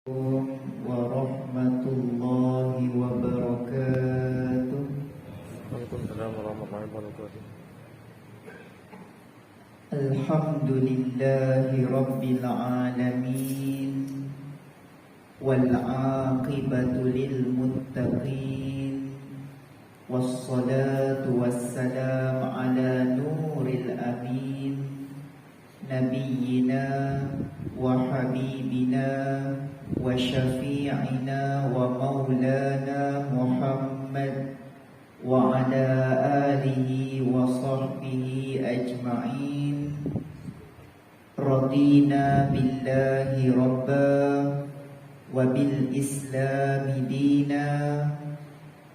Warahmatullahi wabarakatuh. Waalaikumsalam warahmatullahi wabarakatuh. Alhamdulillahi rabbil alamin, wal aqibatu lil muttaqin, wassalatu wassalamu ala nuril amin, nabiyyina wa habibina wa syafi'ina wa maulana Muhammad wa ala alihi wa sahbihi ajma'in. Radina billahi rabba wa bil islami dina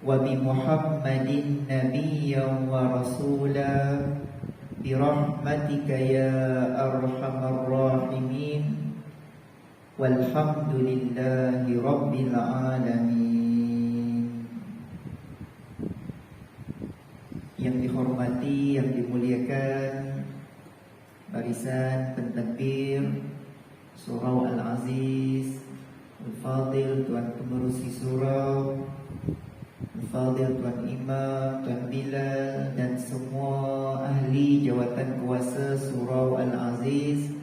wa bi Muhammadin nabiyyan wa rasula bi rahmatika ya arhamar rahimin. Walhamdulillahi rabbil alamin. Yang dihormati, yang dimuliakan barisan pentadbir Surau Al-Aziz, Al-Fadil Tuan Pengerusi Surau, Al-Fadil Tuan Imam, Tuan Bilal, dan semua ahli jawatan kuasa Surau Al-Aziz.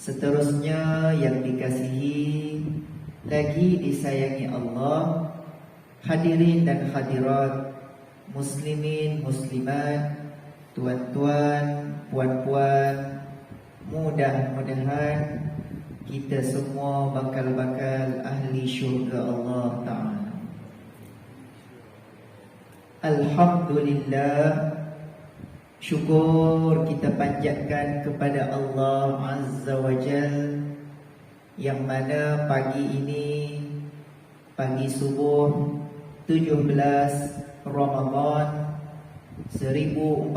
Seterusnya yang dikasihi lagi disayangi Allah, hadirin dan hadirat, muslimin, muslimat, tuan-tuan, puan-puan, mudah-mudahan kita semua bakal-bakal ahli syurga Allah Ta'ala. Alhamdulillah, syukur kita panjatkan kepada Allah Azza wa Jal, yang mana pagi ini, pagi subuh 17 Ramadan 1442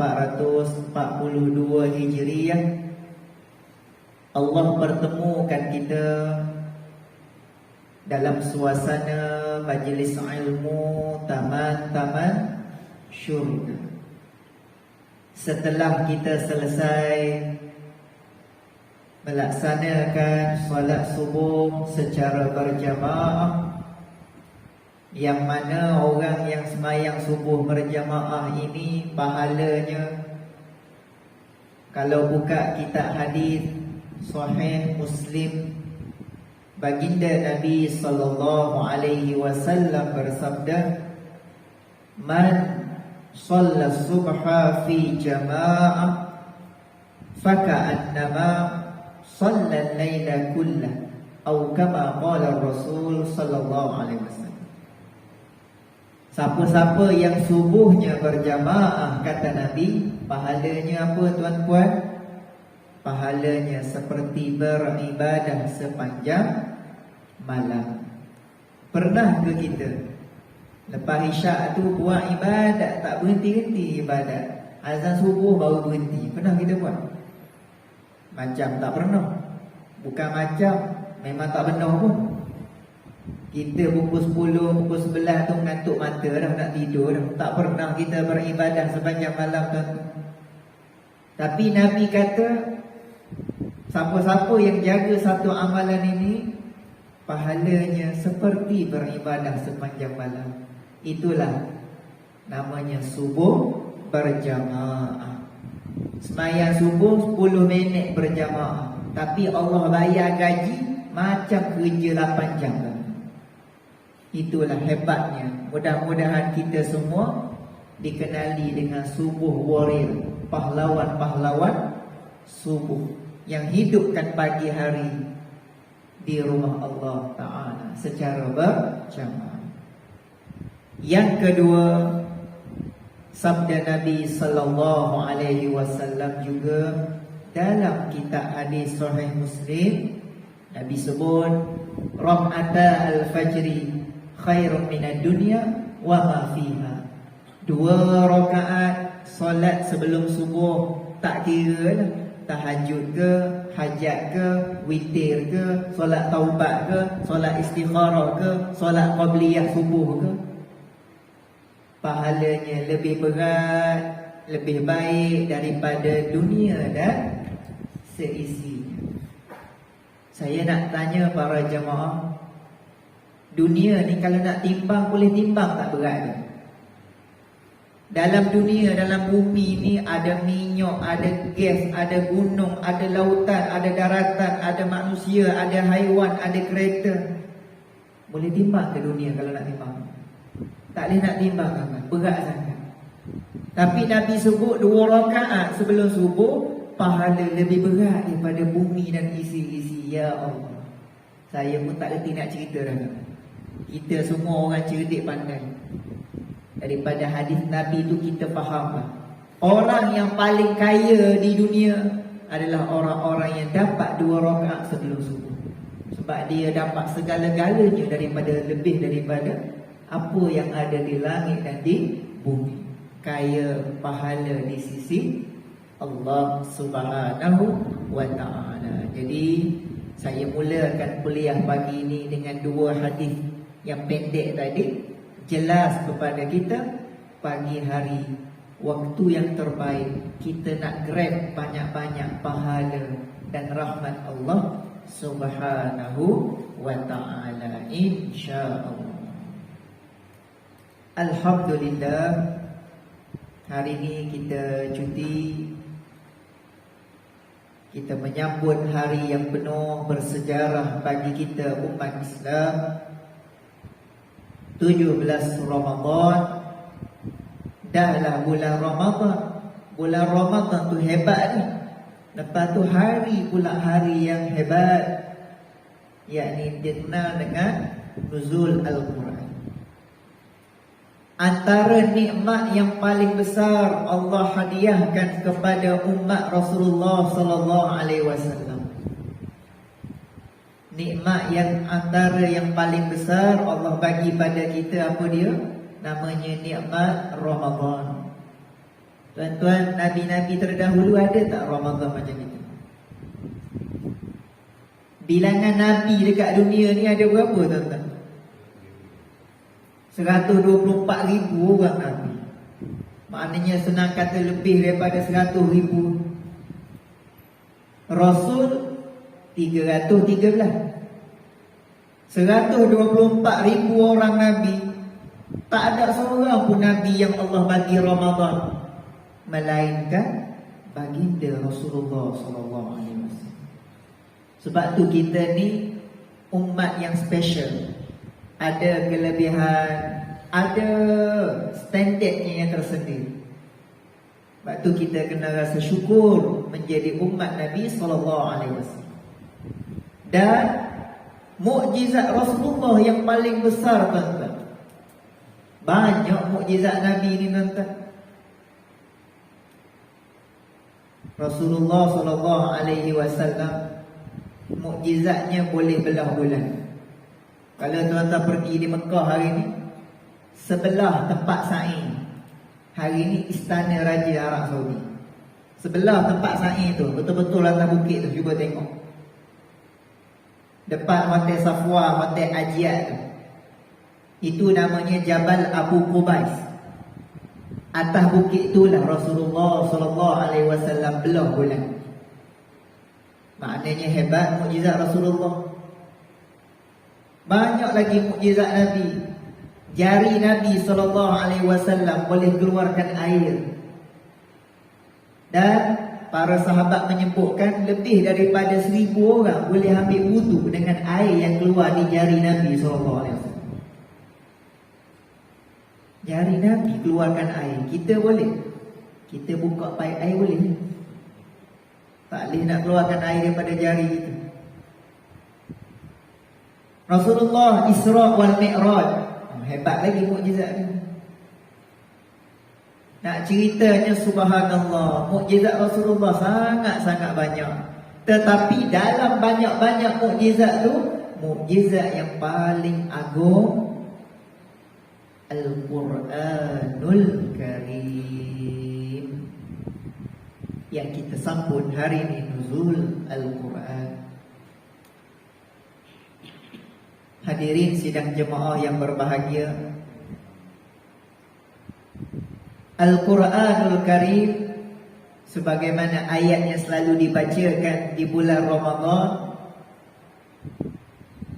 Hijriah, Allah pertemukan kita dalam suasana majlis ilmu taman-taman syurga. Setelah kita selesai melaksanakan solat subuh secara berjamaah, yang mana orang yang sembahyang subuh berjamaah ini pahalanya, kalau buka kitab hadis Sahih Muslim, baginda Nabi sallallahu alaihi wasallam bersabda, "Man shalla subha fi jama'ah faka'annama shalla al-laila kullah, atau kama qala Rasul sallallahu alaihi wasallam." Siapa-siapa yang subuhnya berjamaah, kata Nabi, pahalanya apa tuan-tuan? Pahalanya seperti beribadah sepanjang malam. Pernah ke kita lepas isyak tu buat ibadat, tak berhenti-henti ibadat, azan subuh baru berhenti? Pernah kita buat? Macam tak pernah. Bukan macam, memang tak pernah pun. Kita pukul 10, pukul 11 tu mengantuk mata dah, nak tidur dah. Tak pernah kita beribadah sepanjang malam tu. Tapi Nabi kata, siapa-siapa yang jaga satu amalan ini, pahalanya seperti beribadah sepanjang malam. Itulah namanya subuh berjamaah. Sembahyang subuh 10 minit berjamaah, tapi Allah bayar gaji macam kerja 8 jam. Itulah hebatnya. Mudah-mudahan kita semua dikenali dengan subuh warrior, pahlawan-pahlawan subuh yang hidupkan pagi hari di rumah Allah Ta'ala secara berjamaah. Yang kedua, sabda Nabi sallallahu alaihi wasallam juga dalam kitab hadis Sahih Muslim, Nabi sebut, "Rak'ata al-fajri khairun minad dunya wa ma fiha." 2 rakaat solat sebelum subuh, tak kira lah tahajud ke, hajat ke, witir ke, solat taubat ke, solat istikharah ke, solat qabliyah subuh ke, pahalanya lebih berat, lebih baik daripada dunia dan seisinya. Saya nak tanya para jemaah, dunia ni kalau nak timbang, boleh timbang tak berat dia? Dalam dunia, dalam bumi ni ada minyak, ada gas, ada gunung, ada lautan, ada daratan, ada manusia, ada haiwan, ada kereta. Boleh timbang ke dunia kalau nak timbang? Tak boleh nak timbang kan? Berat sangat. Tapi Nabi sebut 2 rakaat sebelum subuh, pahala lebih berat daripada bumi dan isi-isi. Ya Allah, saya pun tak reti nak cerita dah. Kita semua orang cerdik pandai. Daripada hadis Nabi tu kita faham lah, orang yang paling kaya di dunia adalah orang-orang yang dapat 2 rakaat sebelum subuh. Sebab dia dapat segala-galanya lebih daripada apa yang ada di langit dan di bumi. Kaya pahala di sisi Allah Subhanahu wa ta'ala. Jadi saya mulakan kuliah pagi ini dengan 2 hadis yang pendek tadi, jelas kepada kita pagi hari, waktu yang terbaik kita nak grab banyak-banyak pahala dan rahmat Allah Subhanahu wa ta'ala, insya-Allah. Alhamdulillah, hari ini kita cuti. Kita menyambut hari yang penuh bersejarah bagi kita umat Islam, 17 Ramadan. Dahlah bulan Ramadan. Bulan Ramadan tu hebat ni. Lepas tu hari pula hari yang hebat, yakni dikenal dengan nuzul Al-Quran. Antara nikmat yang paling besar Allah hadiahkan kepada umat Rasulullah sallallahu alaihi wasallam. Nikmat yang antara yang paling besar Allah bagi pada kita, apa dia? Namanya nikmat Ramadan. Tuan-tuan, Nabi-Nabi terdahulu ada tak Ramadan macam itu? Bilangan Nabi dekat dunia ni ada berapa, tuan-tuan? 124,000 orang Nabi. Maknanya senang kata lebih daripada 100,000. Rasul 313. 124,000 orang Nabi. Tak ada seorang pun Nabi yang Allah bagi Ramadan melainkan baginda Rasulullah sallallahu alaihi wasallam. Sebab tu kita ni umat yang special. Ada kelebihan, ada standardnya yang tersendiri. Sebab tu kita kena rasa syukur menjadi umat Nabi sallallahu alaihi wasallam. Dan mukjizat Rasulullah yang paling besar, tuan-tuan. Banyak mukjizat Nabi ni, tuan-tuan. Rasulullah sallallahu alaihi wasallam mukjizatnya boleh belah bulan. Kalau tuan-tuan pergi di Mekah hari ni, sebelah tempat sa'i, hari ni Istana Raja Arab Saudi, sebelah tempat sa'i tu, betul-betul atas bukit tu, cuba tengok. Depan Hotel Safwa, Hotel Ajiat tu, itu namanya Jabal Abu Qubais. Atas bukit itulah Rasulullah sallallahu alaihi wasallam belah bulan. Maknanya hebat mukjizat Rasulullah. Banyak lagi mukjizat Nabi. Jari Nabi sallallahu alaihi wasallam boleh keluarkan air. Dan para sahabat menyebutkan lebih daripada 1,000 orang boleh ambil wudu dengan air yang keluar di jari Nabi sallallahu alaihi wasallam. Jari Nabi keluarkan air. Kita boleh? Kita buka paip air boleh? Tak boleh nak keluarkan air daripada jari kita. Rasulullah Isra wal Mi'raj, hebat lagi mukjizat ni. Nak ceritanya subhanallah, mukjizat Rasulullah sangat-sangat banyak. Tetapi dalam banyak-banyak mukjizat tu, mukjizat yang paling agung Al-Quranul Karim yang kita sambut hari ini, nuzul Al-Quran. Hadirin sidang jemaah yang berbahagia, Al-Quranul Karim sebagaimana ayatnya selalu dibacakan di bulan Ramadan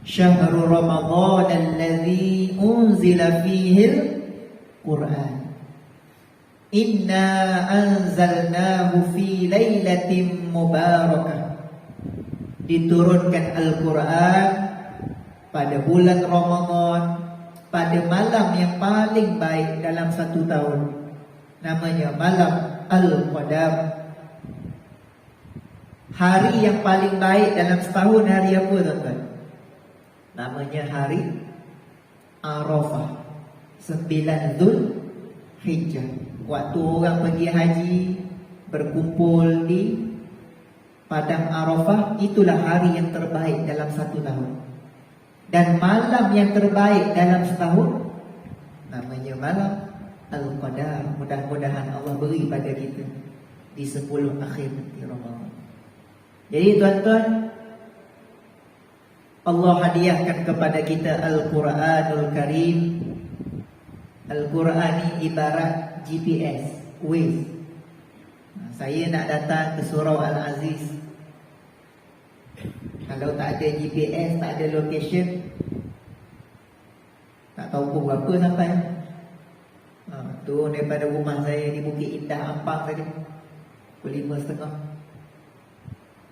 Syahrul Ramadhan alladzi unzila fihil Qur'an. Inna anzalnahu fi lailatin mubarakah. Diturunkan Al-Quran pada bulan Ramadan, pada malam yang paling baik dalam satu tahun. Namanya malam Al-Qadar. Hari yang paling baik dalam setahun hari apa, tuan-tuan? Namanya hari Arafah, 9 Zulhijjah. Waktu orang pergi haji, berkumpul di Padang Arafah, itulah hari yang terbaik dalam satu tahun. Dan malam yang terbaik dalam setahun namanya malam Al-Qadar. Mudah-mudahan Allah beri pada kita di 10 akhir di Ramadan. Jadi tuan-tuan, Allah hadiahkan kepada kita Al-Quranul Karim. Al-Quran ni ibarat GPS, Waze. Saya nak datang ke Surau Al-Aziz, kalau tak ada GPS, tak ada location, tak tahu pun berapa sampai. Turun daripada rumah saya di Bukit Indah, Ampang tadi, pukul 5.30.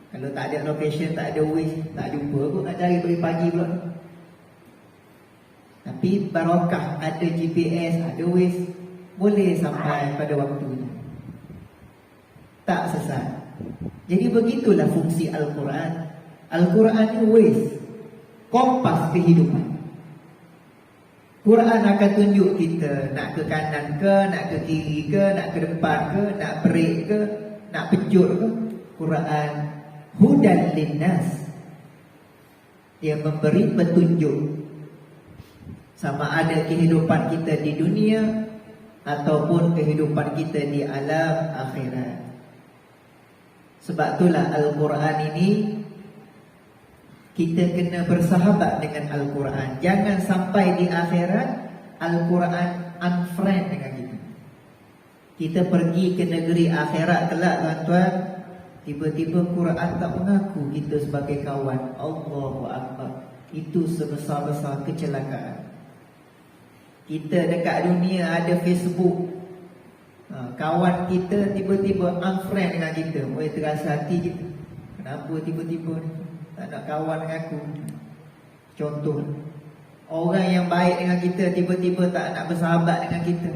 Kalau tak ada location, tak ada Waze, tak jumpa pun nak cari pagi-pagi pula. Tapi barakah ada GPS, ada Waze, boleh sampai pada waktunya, tak sesat. Jadi begitulah fungsi Al-Quran. Al-Quran ni Waze, kompas kehidupan. Quran akan tunjuk kita nak ke kanan ke, nak ke kiri ke, nak ke depan ke, nak break ke, nak pejut ke. Quran hudan linnas, dia memberi petunjuk sama ada kehidupan kita di dunia ataupun kehidupan kita di alam akhirat. Sebab itulah Al-Quran ini kita kena bersahabat dengan Al-Quran. Jangan sampai di akhirat Al-Quran unfriend dengan kita. Kita pergi ke negeri akhirat kelak, tuan-tuan, tiba-tiba Quran tak mengaku kita sebagai kawan. Allahu Akbar. Itu sebesar-besar kecelakaan. Kita dekat dunia ada Facebook, kawan kita tiba-tiba unfriend dengan kita. Boleh terasa hati kita, kenapa tiba-tiba ni tak nak kawan dengan aku. Contoh, orang yang baik dengan kita tiba-tiba tak nak bersahabat dengan kita.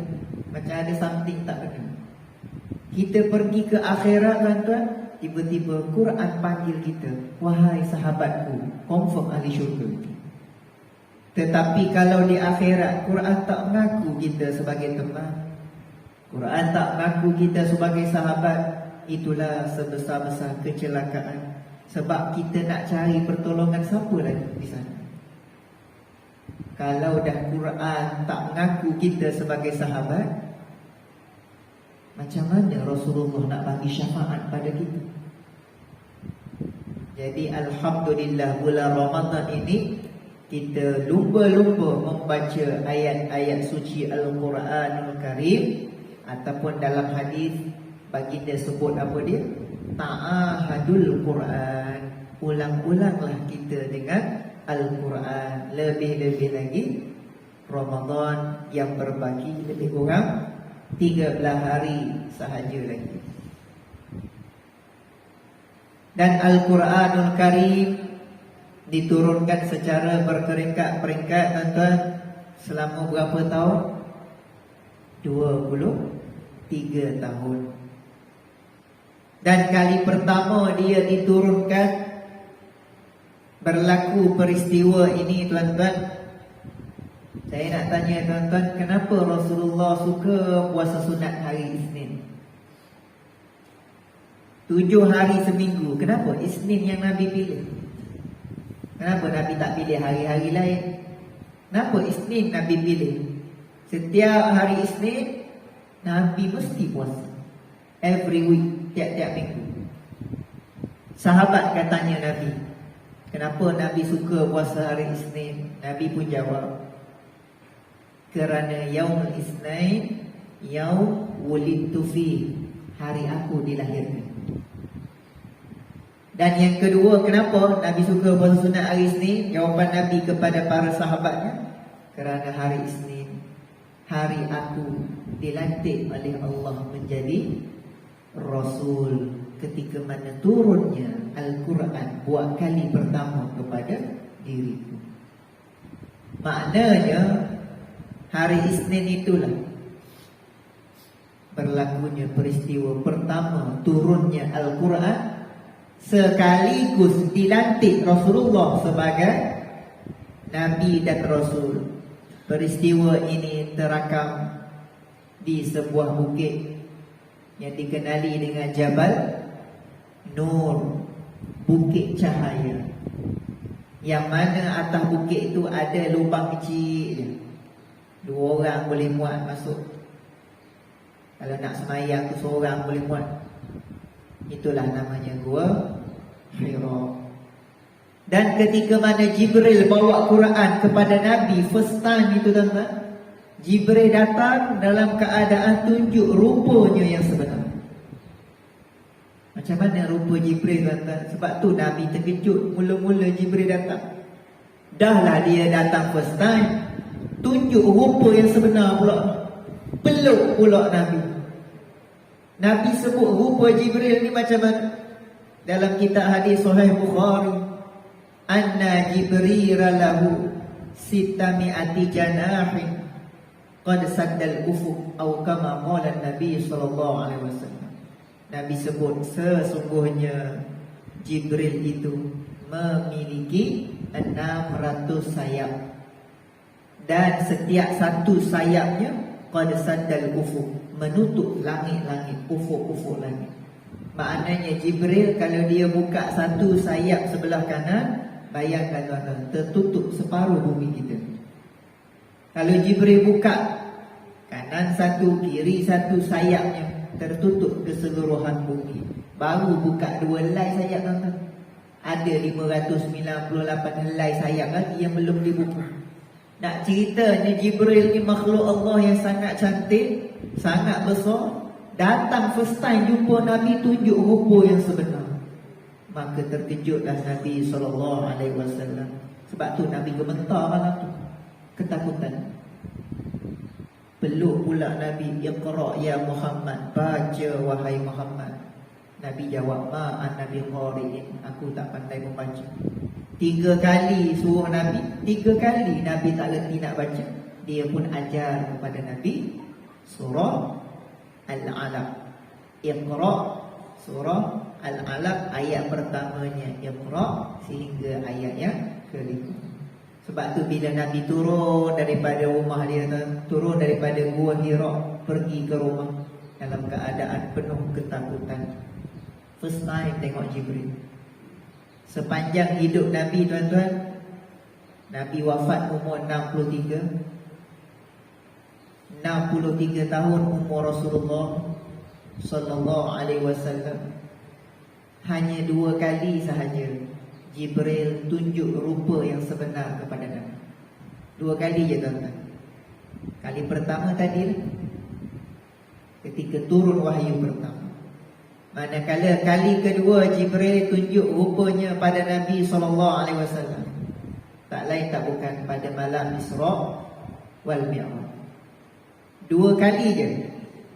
Macam ada something tak benar. Kita pergi ke akhirat, tuan-tuan, tiba-tiba Quran panggil kita, wahai sahabatku, confirm ahli syurga. Tetapi kalau di akhirat Quran tak mengaku kita sebagai teman, Quran tak mengaku kita sebagai sahabat, itulah sebesar-besar kecelakaan. Sebab kita nak cari pertolongan siapa lagi di sana? Kalau dah Quran tak mengaku kita sebagai sahabat, macam mana Rasulullah nak bagi syafaat pada kita? Jadi alhamdulillah, bulan Ramadan ini kita lumba-lumba membaca ayat-ayat suci Al-Quranul Karim. Ataupun dalam hadis baginda sebut apa dia? Ta'ahadul Quran. Ulang-ulanglah kita dengan Al-Quran. Lebih-lebih lagi Ramadan yang berbaki lebih kurang 13 hari sahaja lagi. Dan Al-Quranul Karim diturunkan secara berperingkat-peringkat, tuan-tuan, selama berapa tahun? 23 tahun. Dan kali pertama dia diturunkan, berlaku peristiwa ini, tuan-tuan. Saya nak tanya tuan-tuan, kenapa Rasulullah suka puasa sunat hari Isnin? 7 hari seminggu. Kenapa Isnin yang Nabi pilih? Kenapa Nabi tak pilih hari-hari lain? Kenapa Isnin Nabi pilih? Setiap hari Isnin Nabi mesti puasa. Every week, tiap-tiap minggu. Sahabat katanya Nabi, kenapa Nabi suka puasa hari Isnin? Nabi pun jawab, kerana yaumul Isnin yaum wulidtu fi, hari aku dilahirkan. Dan yang kedua, kenapa Nabi suka puasa sunat hari Isnin? Jawapan Nabi kepada para sahabatnya, kerana hari Isnin, hari aku dilantik oleh Allah menjadi Rasul, ketika mana turunnya Al-Quran buat kali pertama kepada diriku. Maknanya hari Isnin itulah berlakunya peristiwa pertama turunnya Al-Quran, sekaligus dilantik Rasulullah sebagai Nabi dan Rasul. Peristiwa ini terakam di sebuah bukit yang dikenali dengan Jabal Nur, bukit cahaya, yang mana atas bukit itu ada lubang kecil je. 2 orang boleh muat masuk. Kalau nak semayang tu seorang boleh muat. Itulah namanya Gua Hira. Dan ketika mana Jibril bawa Quran kepada Nabi first time itu, tuan-tuan, Jibril datang dalam keadaan tunjuk rupanya yang sebenar. Macam mana rupa Jibril, tuan-tuan? Sebab tu Nabi terkejut. Mula-mula Jibril datang, dahlah dia datang first time, tunjuk rupa yang sebenar pula. Peluk pula Nabi. Nabi sebut rupa Jibril ni macam mana? Dalam kitab hadis Sahih Bukhari, anna Jibril lahu sitami'ati janahin qad saddal ufuq atau kama qala Nabi sallallahu alaihi wasallam. Nabi sebut sesungguhnya Jibril itu memiliki 600 sayap, dan setiap satu sayapnya qad saddal ufuq, menutup langit-langit, ufuk-ufuk langit. Maknanya Jibril kalau dia buka satu sayap sebelah kanan, bayangkan tuan-tuan, tertutup separuh bumi kita. Kalau Jibril buka kanan satu, kiri satu, sayapnya tertutup keseluruhan bumi. Baru buka 2 helai sayap, tuan-tuan. Ada 598 helai sayap lagi yang belum dibuka. Nak ceritanya Jibril ni makhluk Allah yang sangat cantik, sangat besar. Datang first time jumpa Nabi, tunjuk rupa yang sebenar. Maka terkejutlah Nabi SAW. Sebab tu Nabi gemetar malam tu, ketakutan. Peluk pula Nabi, Iqra ya Muhammad, baca wahai Muhammad. Nabi jawab, ma'an Nabi qari'in, aku tak pandai membaca. 3 kali suruh Nabi, 3 kali Nabi tak reti nak baca. Dia pun ajar kepada Nabi surah Al-Alaq. Iqra, surah Al-Alaq, ayat pertamanya Iqra sehingga ayat yang ke-5. Sebab tu bila Nabi turun daripada rumah dia, turun daripada Gua Hira, pergi ke rumah dalam keadaan penuh ketakutan. First time tengok Jibril. Sepanjang hidup Nabi, tuan-tuan, Nabi wafat umur 63 tahun umur Rasulullah sallallahu alaihi wasallam. Hanya 2 kali sahaja Jibril tunjuk rupa yang sebenar kepada Nabi. 2 kali je, tuan-tuan. Kali pertama tadi ketika turun wahyu pertama. Manakala kali kedua Jibril tunjuk rupanya pada Nabi SAW, tak lain tak bukan pada malam Isra wal Mi'raj. 2 kali je.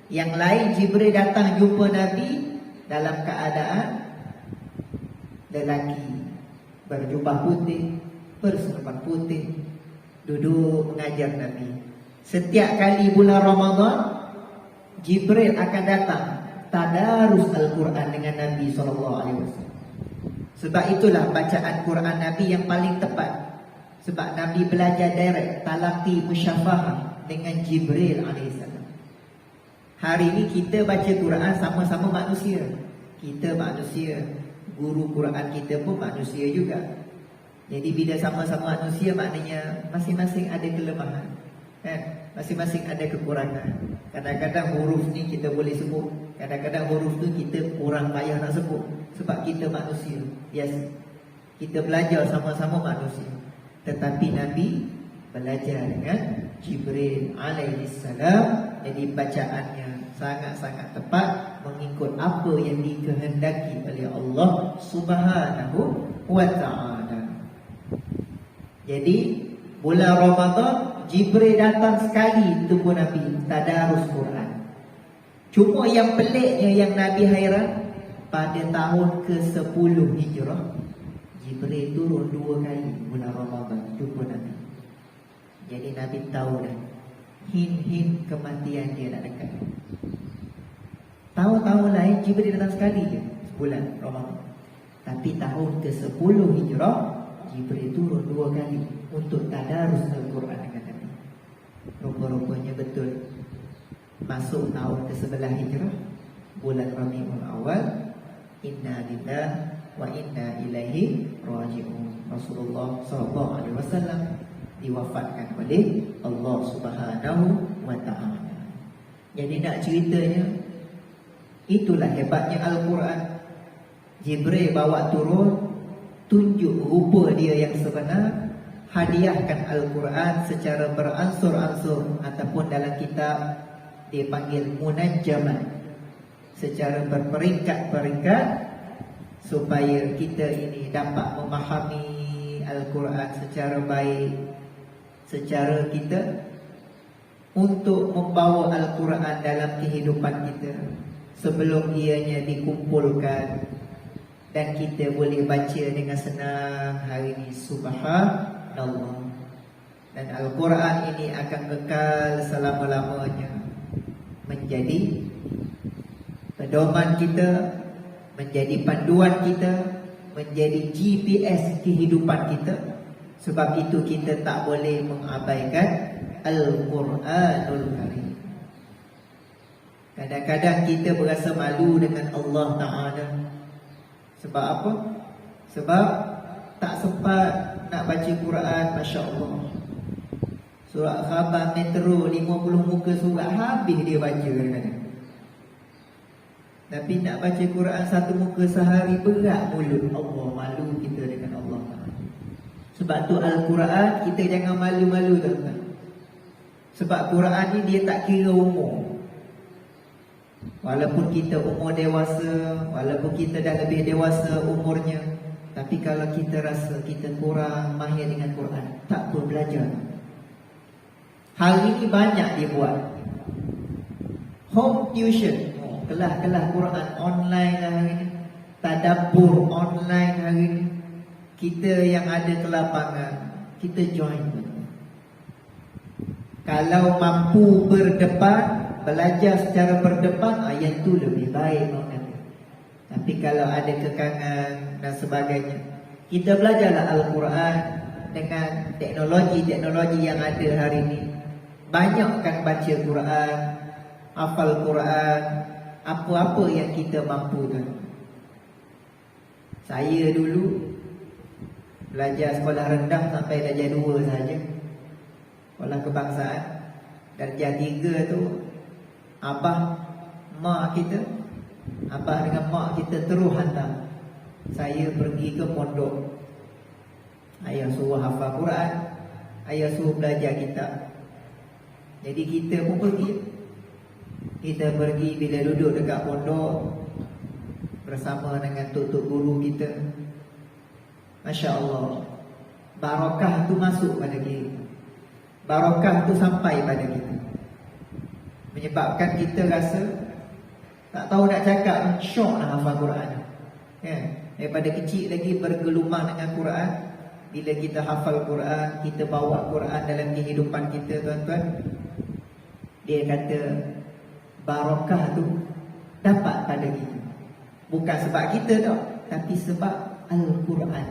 Yang lain Jibril datang jumpa Nabi dalam keadaan lelaki, berjubah putih, berserban putih, duduk mengajar Nabi. Setiap kali bulan Ramadan, Jibril akan datang tadarus Al-Quran dengan Nabi SAW. Sebab itulah bacaan Quran Nabi yang paling tepat. Sebab Nabi belajar direct, talaqi musyafahah dengan Jibril AS. Hari ini kita baca Quran sama-sama manusia. Kita manusia, guru Quran kita pun manusia juga. Jadi bila sama-sama manusia, maknanya masing-masing ada kelemahan, kan? Masing-masing ada kekurangan. Kadang-kadang huruf ni kita boleh sebut, kadang-kadang huruf tu kita kurang payah nak sebut. Sebab kita manusia, biasa. Kita belajar sama-sama manusia. Tetapi Nabi belajar dengan Jibril alaihissalam Jadi bacaannya sangat-sangat tepat mengikut apa yang dikehendaki oleh Allah Subhanahu wa ta'ala. Jadi bulan Ramadan Jibril datang sekali tubuh Nabi tadarus Quran. Cuma yang peliknya yang Nabi hairan, pada tahun ke-10 Hijrah Jibril turun 2 kali bulan Ramadan tubuh Nabi. Jadi Nabi tahu dah hin-hin kematian dia nak dekat. Tahun-tahun lain Jibril datang sekali je bulan Ramadan. Tapi tahun ke-10 Hijrah Jibril turun 2 kali untuk tadarus Al-Quran dengan Nabi. Rupa-rupanya betul masuk tahun ke-11 Hijrah bulan Rabiul Awal, inna lillahi wa inna ilaihi raji'un. Rasulullah SAW diwafatkan oleh Allah Subhanahu wa ta'ala. Jadi nak ceritanya, itulah hebatnya Al-Quran. Jibril bawa turun, tunjuk rupa dia yang sebenar, hadiahkan Al-Quran secara beransur-ansur, ataupun dalam kitab dipanggil munajjaman, secara berperingkat-peringkat, supaya kita ini dapat memahami Al-Quran secara baik, secara kita untuk membawa Al-Quran dalam kehidupan kita sebelum ianya dikumpulkan dan kita boleh baca dengan senang hari ini. Subhanallah. Dan Al-Quran ini akan kekal selama-lamanya menjadi pedoman kita, menjadi panduan kita, menjadi GPS kehidupan kita. Sebab itu kita tak boleh mengabaikan Al-Quranul Karim. Kadang-kadang kita berasa malu dengan Allah Ta'ala. Sebab apa? Sebab tak sempat nak baca Quran. Masya Allah, surat khabar metro 50 muka surat habis dia baca kadang-kadang. Tapi nak baca Quran 1 muka sehari berat mulut. Allah, malu kita dengan Allah. Sebab tu Al-Quran kita jangan malu-malu, tuan-tuan. Sebab Quran ni dia tak kira umur. Walaupun kita umur dewasa, walaupun kita dah lebih dewasa umurnya, tapi kalau kita rasa kita kurang mahir dengan Quran, tak pun belajar. Hari ni banyak dia buat home tuition, kelas-kelas Quran online lah hari ni, tadabbur online hari ni. Kita yang ada kelapangan, kita join. Kalau mampu berdepan, belajar secara berdepan, yang tu lebih baik. Tapi kalau ada kekangan dan sebagainya, kita belajarlah Al-Quran dengan teknologi-teknologi yang ada hari ini. Banyakkan baca Quran, hafal Quran, apa-apa yang kita mampu kan. Saya dulu belajar sekolah rendah sampai darjah 2 saja, sekolah kebangsaan. Darjah 3 tu abah mak kita, abah dengan mak kita terus hantar saya pergi ke pondok. Ayah suruh hafal Quran, ayah suruh belajar kitab. Jadi kita pun pergi. Kita pergi bila duduk dekat pondok bersama dengan tok-tok guru kita, Masya Allah, barakah tu masuk pada kita. Barakah tu sampai pada kita, menyebabkan kita rasa tak tahu nak cakap, syok nak hafal Quran. Daripada kecil lagi bergelumang dengan Quran. Bila kita hafal Quran, kita bawa Quran dalam kehidupan kita, tuan-tuan, dia kata barakah tu dapat pada kita. Bukan sebab kita tak, tapi sebab Al-Quran.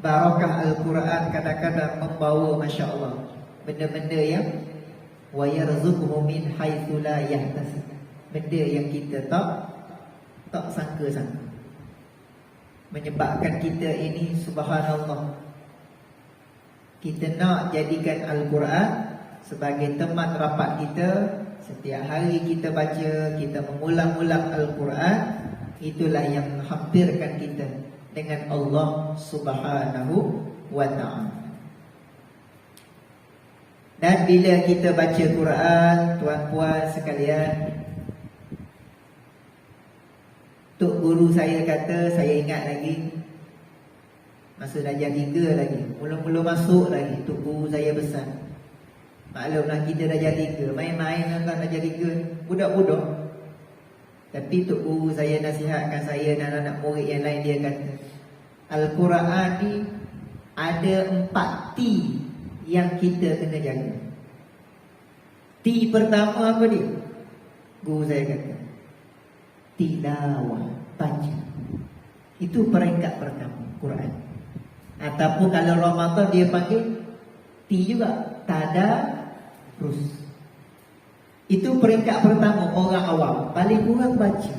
Barakah Al-Quran kadang-kadang membawa, Masya Allah, benda-benda yang wa yarzuquhu min haitsu la yahtasib, benda yang kita tak sangka-sangka, menyebabkan kita ini subhanallah, kita nak jadikan Al-Quran sebagai teman rapat kita. Setiap hari kita baca, kita mengulang-ulang Al-Quran. Itulah yang menghampirkan kita dengan Allah Subhanahu wa ta'ala. Dan bila kita baca Quran, tuan-puan sekalian, tok guru saya kata, saya ingat lagi, masa darjah 3 lagi, mula-mula masuk lagi, tok guru saya pesan, maklumlah kita darjah 3, main-main tentang darjah 3, budak-budak. Tapi tok guru saya nasihatkan saya dan anak murid yang lain, dia kata, Al-Quran ni ada 4 T yang kita kena jaga. T pertama apa dia? Guru saya kata, tilawah, baca. Itu peringkat pertama Quran. Ataupun kalau Ramadan dia panggil T juga, tadarus. Itu peringkat pertama orang awam, paling kurang baca.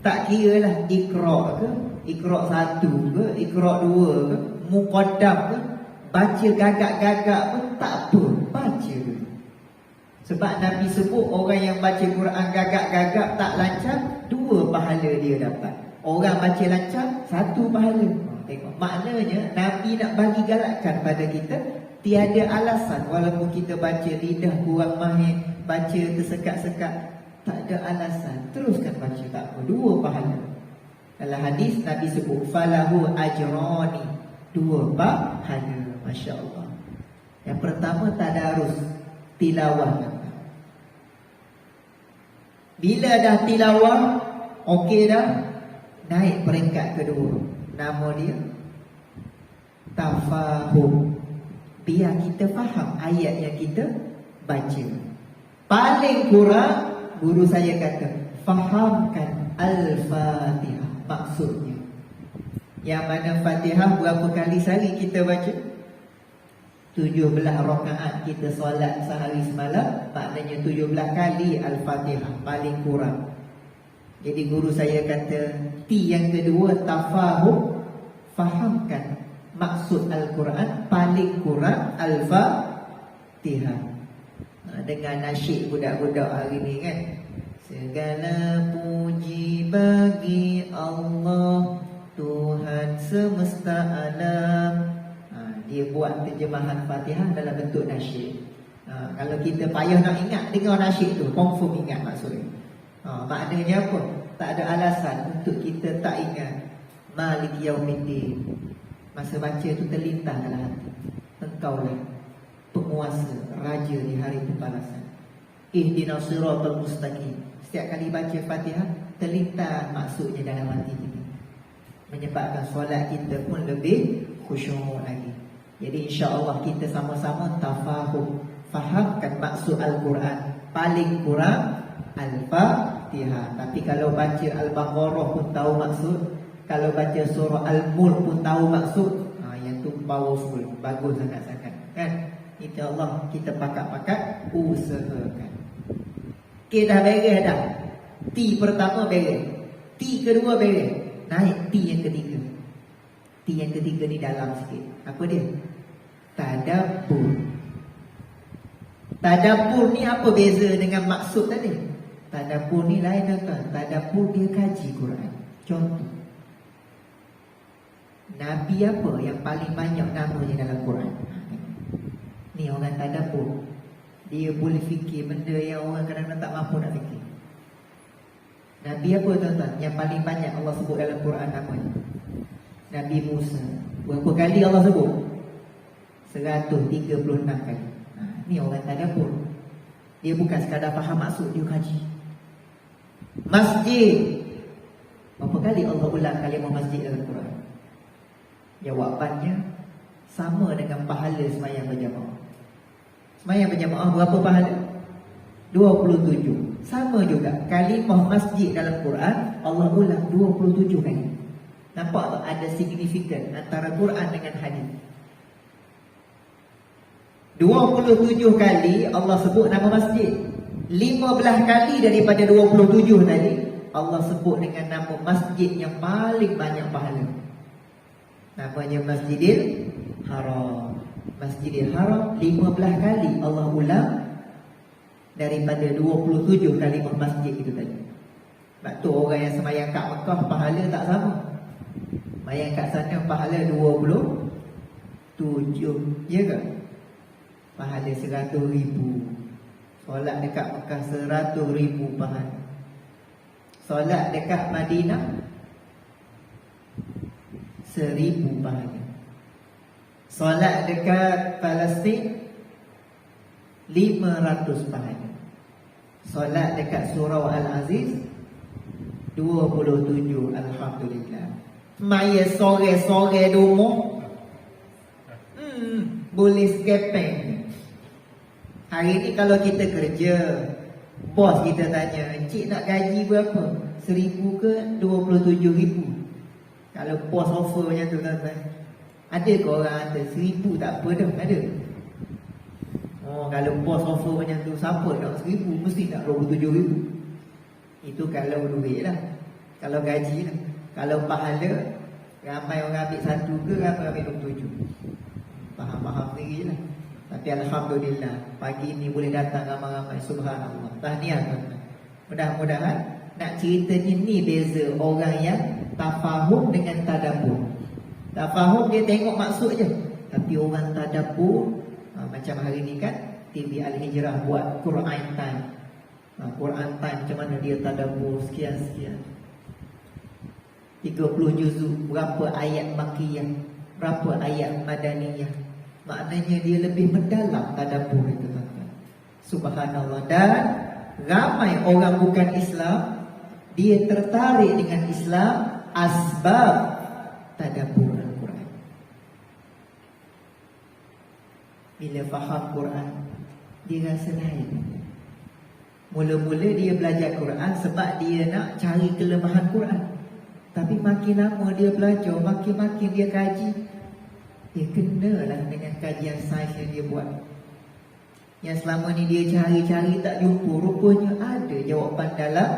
Tak kira lah Iqra' ke, Iqra' 1 ke, Iqra' 2 ke, Muqaddam ke, baca gagak-gagak pun tak apa, baca. Sebab Nabi sebut orang yang baca Quran gagak-gagak tak lancar, 2 pahala dia dapat. Orang baca lancar, 1 pahala. Tengok, maknanya Nabi nak bagi galakkan pada kita, tiada alasan walaupun kita baca lidah kurang mahir, baca tersekat-sekat, tak ada alasan, teruskan baca, tak apa, 2 pahala. Dalam hadis Nabi sebut falahu ajrani, 2 pahala. Masya Allah. Yang pertama tadarus, tilawah. Bila dah tilawah, okey dah, naik peringkat kedua. Nama dia tafahum. Biar kita faham ayat yang kita baca. Paling kurang, guru saya kata, fahamkan Al-Fatihah maksudnya. Yang mana Fatihah berapa kali sehari kita baca? 17 rakaat kita solat sehari semalam, maknanya 17 kali Al-Fatihah paling kurang. Jadi guru saya kata, T yang kedua tafahum, fahamkan maksud Al-Quran, paling kurang Al-Fatihah. Dengan nasyid budak-budak hari ni kan, segala puji bagi Allah, Tuhan semesta alam. Dia buat terjemahan Fatihah dalam bentuk nasyid. Kalau kita payah nak ingat, dengar nasyid tu, confirm ingat maksudnya. Maknanya apa? Tak ada alasan untuk kita tak ingat Malik Yaumiddin. Masa baca tu terlintas dalam hati, engkaulah penguasa, raja di hari pembalasan. Ihdinas siratal mustaqim. Setiap kali baca Fatihah, terlintas maksudnya dalam hati kita, menyebabkan solat kita pun lebih khusyuk lagi. Jadi insya-Allah kita sama-sama tafahum, fahamkan maksud Al-Quran, paling kurang Al-Fatihah. Tapi kalau baca Al-Baqarah pun tahu maksud, kalau baca surah Al-Mulk pun tahu maksud, yang tu powerful, bagus sangat-sangat kan. InsyaAllah kita pakat-pakat usahakan. Okay, dah beres dah. T pertama beres, T kedua beres, naik T yang ketiga. T yang ketiga ni dalam sikit. Apa dia? Tadabbur. Tadabbur ni apa beza dengan maksud tadi? Tadabbur ni lain tuan. Tadabbur dia kaji Quran. Contoh, Nabi apa yang paling banyak namanya dalam Quran? Ni orang tadabbur. Dia boleh fikir benda yang orang kadang-kadang tak mampu nak fikir. Nabi apa tuan-tuan yang paling banyak Allah sebut dalam Quran namanya? Nabi Musa. Berapa kali Allah sebut? 136 kali. Ni orang tadabbur. Dia bukan sekadar faham maksud, dia kaji. Masjid. Berapa kali Allah ulang kalimah masjid dalam Quran? Jawapannya sama dengan pahala sembahyang berjamaah. Sembahyang berjamaah berapa pahala? 27. Sama juga kalimah masjid dalam Quran Allah ulang 27 kali. Nampak tak ada signifikan antara Quran dengan hadis? 27 kali Allah sebut nama masjid. 15 kali daripada 27 tadi Allah sebut dengan nama masjid yang paling banyak pahala. Namanya Masjidil Haram. Masjidil Haram 15 kali Allah ulang daripada 27 kalimah masjid itu tadi. Sebab tu orang yang sembahyang kat Mekah pahala tak sama. Sembahyang kat sana pahala 27, ya ke? pahala 100,000. Solat dekat Mekah 100,000 pahala. Solat dekat Madinah 1,000 pahala. Solat dekat Palestin 500 pahala. Solat dekat Surau Al-Aziz 27. Alhamdulillah. Maya sore-sore domo boleh skepeng. Hari ni kalau kita kerja, bos kita tanya, encik nak gaji berapa? 1,000 ke 27,000? Kalau bos offer macam tu, tuan-tuan, ada ke orang kata 1,000 tak apa dah? Ada. Oh, kalau bos offer macam tu, siapa nak 1,000? Mesti nak 27,000. Itu kalau duit lah. Kalau gaji lah. Kalau pahala, ramai orang ambil 1 ke ramai ambil 27. Faham-faham sendiri lah. Tapi Alhamdulillah, pagi ni boleh datang ramai-ramai. Subhanallah. Tahniah tuan-tuan. Mudah-mudahan nak ceritanya ni beza orang yang tafahum dengan tadabbur. Tafahum dia tengok maksud je. Tapi orang tadabbur, macam hari ni kan TV Al-Hijrah buat Quran Time. Quran Time macam mana dia tadabbur sekian-sekian, 30 juzuk, berapa ayat Makkiyah, berapa ayat Madaniyah. Maknanya dia lebih mendalam tadabbur itu, tuan-tuan. Subhanallah. Dan ramai orang bukan Islam, dia tertarik dengan Islam asbab tadabbur Al-Quran. Bila faham Quran, dia rasa lain. Mula-mula dia belajar Quran sebab dia nak cari kelemahan Quran. Tapi makin lama dia belajar, makin-makin dia kaji, dia kenalah dengan kajian sains yang dia buat. Yang selama ni dia cari-cari tak jumpa, rupanya ada jawapan dalam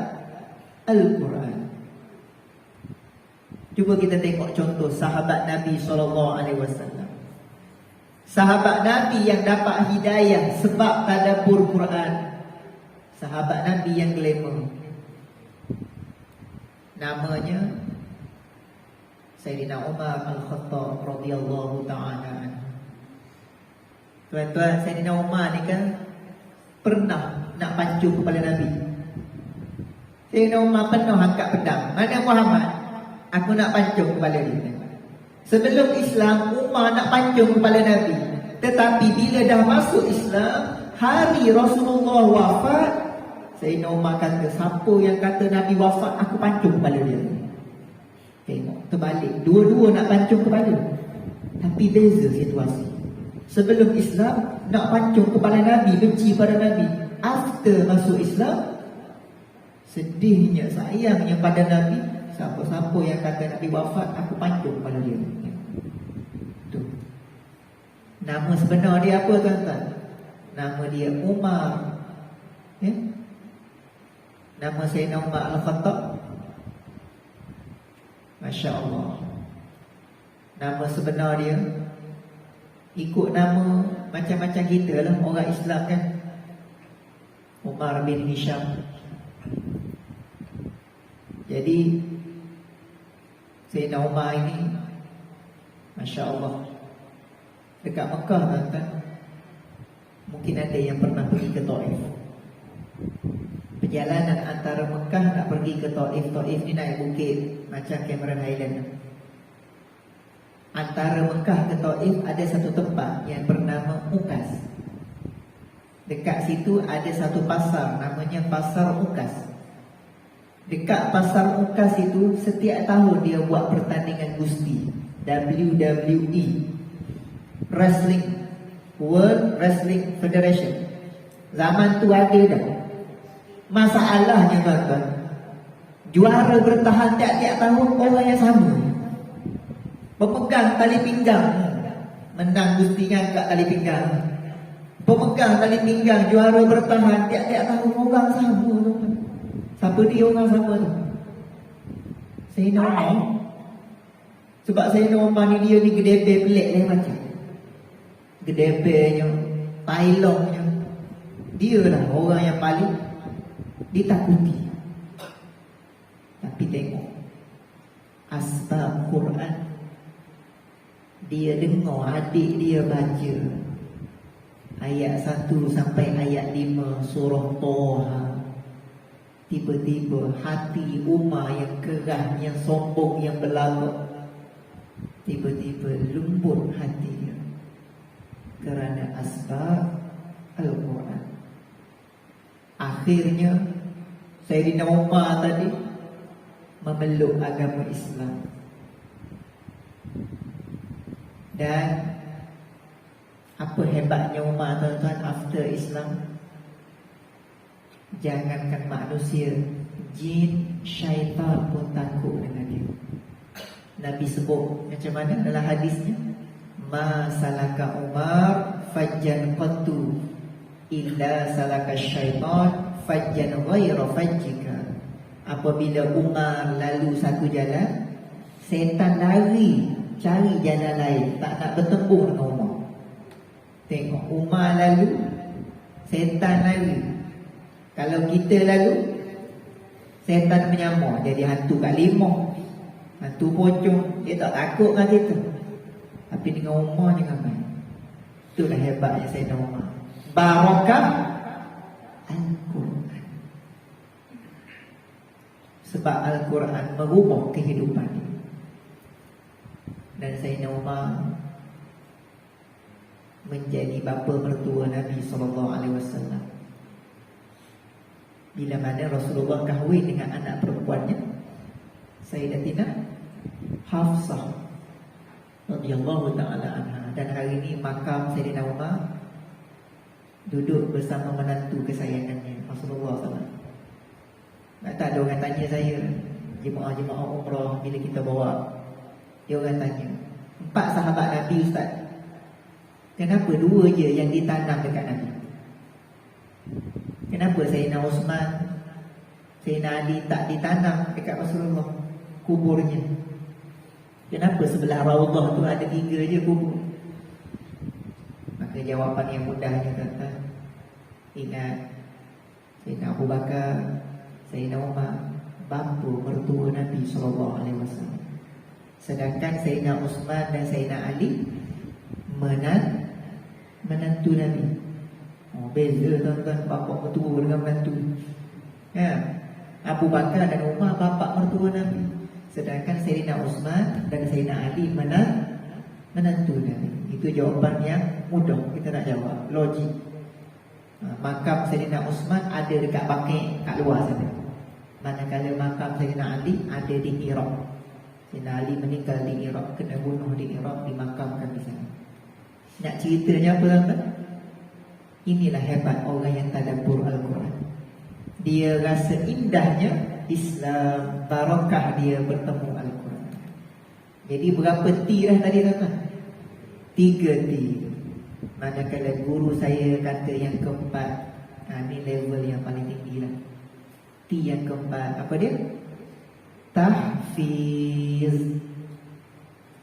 Al-Quran. Cuba kita tengok contoh sahabat Nabi SAW. Sahabat Nabi yang dapat hidayah sebab tadabbur Quran. Sahabat Nabi yang glamour, namanya Sayyidina Umar Al-Khattab radhiyallahu ta'ala anhu. Tuan-tuan, Sayyidina Umar ni kan pernah nak pancung kepala Nabi. Sayyidina Umar pernah angkat pedang. Mana Muhammad? Aku nak pancung kepala dia. Sebelum Islam, Umar nak pancung kepala Nabi. Tetapi bila dah masuk Islam, hari Rasulullah wafat, Sayyidina Umar kata, siapa yang kata Nabi wafat, aku pancung kepala dia. Tengok, terbalik. Dua-dua nak pancung kepala. Tapi beza situasi. Sebelum Islam, nak pancung kepala Nabi, benci pada Nabi. After masuk Islam, sedihnya, sayangnya pada Nabi, siapa-siapa yang kata Nabi wafat, aku pancung kepala dia. Tu. Nama sebenar dia apa, tuan-tuan? Nama dia Umar. Nama Sayyidina Umar Al-Khattab. Masya Allah. Nama sebenar dia ikut nama macam-macam kita lah, orang Islam kan. Umar bin Hisham. Jadi Sayyidina Umar ini, Masya Allah, dekat Mekah, tuan-tuan, mungkin ada yang pernah pergi ke Taif. Perjalanan antara Mekah nak pergi ke Taif. Taif ni naik bukit macam Cameron Highland. Antara Mekah ke Taif ada satu tempat yang bernama Ukas. Dekat situ ada satu pasar, namanya Pasar Ukas. Dekat Pasar Ukas itu setiap tahun dia buat pertandingan gusti, WWE, Wrestling, World Wrestling Federation. Zaman tu ada dah. Masalahnya, tuan-tuan, juara bertahan tiap-tiap tahun orang yang sama. Pemegang tali pinggang menang gusti angkat tali pinggang. Pemegang tali pinggang juara bertahan tiap-tiap tahun orang sama, tuan-tuan. Siapa dia orang sama tu? Sayyidina Umar. Sebab Sayyidina Umar ni dia ni gedebe pelik lain macam. Gedebenya, tailongnya, dia lah orang yang paling ditakuti. Tapi tengok asbab Quran, dia dengar adik dia baca, ayat 1 sampai ayat 5 surah Toha. Tiba-tiba hati Umar yang keras, yang sombong, yang berlagak, tiba-tiba lembut hati dia kerana asbab Al-Quran. Akhirnya Sayyidina Umar tadi memeluk agama Islam. Dan apa hebatnya Umar, tuan-tuan, after Islam? Jangankan manusia, jin, syaitan pun takut dengan dia. Nabi sebut macam mana dalam hadisnya? Ma salaka Umar fajjan qattu illa salaka syaitan fajjan ghaira fajjika. Apabila Umar lalu satu jalan, setan lari cari jalan lain, tak nak bertemu dengan Umar. Tengok, Umar lalu, setan lari. Kalau kita lalu, setan menyamar jadi hantu Kak Limah, hantu pocong. Dia tak takut dengan kita. Tapi dengan Umar jangan main. Itulah hebatnya Sayyidina Umar. Barakah Al-Quran. Sebab Al-Quran merubah kehidupan dia. Dan Sayyidina Umar menjadi bapa mertua Nabi SAW. Bila mana Rasulullah kahwin dengan anak perempuannya, Sayyidatina Hafsah radhiyallahu ta'ala anha. Dan hari ini makam Sayyidina Umar duduk bersama menantu kesayangannya, Rasulullah SAW. Tak ada orang tanya saya, jemaah-jemaah umrah bila kita bawa, dia orang tanya, 4 sahabat Nabi Ustaz, kenapa 2 je yang ditanam dekat Nabi? Kenapa Sayyidina Osman, Sayyidina Ali tak ditanam dekat Rasulullah kuburnya? Kenapa sebelah Raudhah tu ada 3 je kubur? Maka jawapan yang mudahnya kata, ingat Sayyidina Abu Bakar, Sayyidina Umar, bapa mertua Nabi SAW. Sedangkan Sayyidina Osman dan Sayyidina Ali menantu Nabi. Beza tuan-tuan, bapak mertua dengan menantu. Ya. Abu Bakar dan Umar bapak mertua Nabi. Sedangkan Sayyidina Osman dan Sayyidina Ali menantu Nabi. Itu jawapan yang mudah kita nak jawab, logik. Makam Sayyidina Osman ada dekat Baqi', kat luar sana. Manakala makam Sayyidina Ali ada di Iraq. Sayyidina Ali meninggal di Iraq, kena bunuh di Iraq, dimakamkan di sana. Nak ceritanya apa tuan-tuan? Inilah hebat orang yang tadabbur Al-Quran. Dia rasa indahnya Islam, barakah dia bertemu Al-Quran. Jadi berapa T dah tadi tuan-tuan? 3 T. Manakala guru saya kata yang keempat, ni level yang paling tinggi lah. T yang keempat, apa dia? Tahfiz.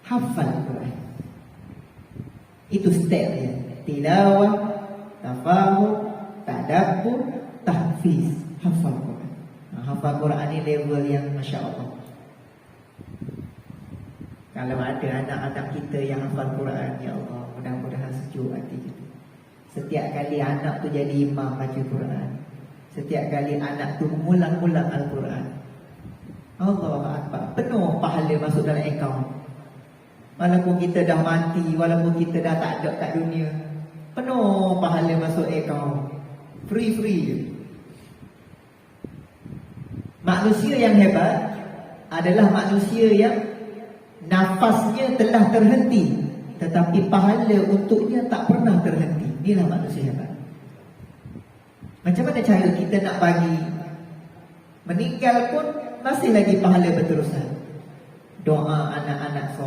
Hafal Quran. Itu step dia. Tilawah, tafahum, tadabbur, tahfiz. Hafal Quran. Hafal Quran ni level yang Masya Allah. Kalau ada anak-anak kita yang hafal Quran, ya Allah, mudah-mudahan sejuk hati kita. Setiap kali anak tu jadi imam baca Quran, setiap kali anak tu mengulang-ulang Al-Quran, Allahu Akbar, penuh pahala masuk dalam akaun. Walaupun kita dah mati, walaupun kita dah tak ada kat dunia, penuh pahala masuk akaun. Free je. Manusia yang hebat adalah manusia yang nafasnya telah terhenti, tetapi pahala untuknya tak pernah terhenti. Inilah manusia hebat. Macam mana cara kita nak bagi? Meninggal pun masih lagi pahala berterusan. Doa anak-anak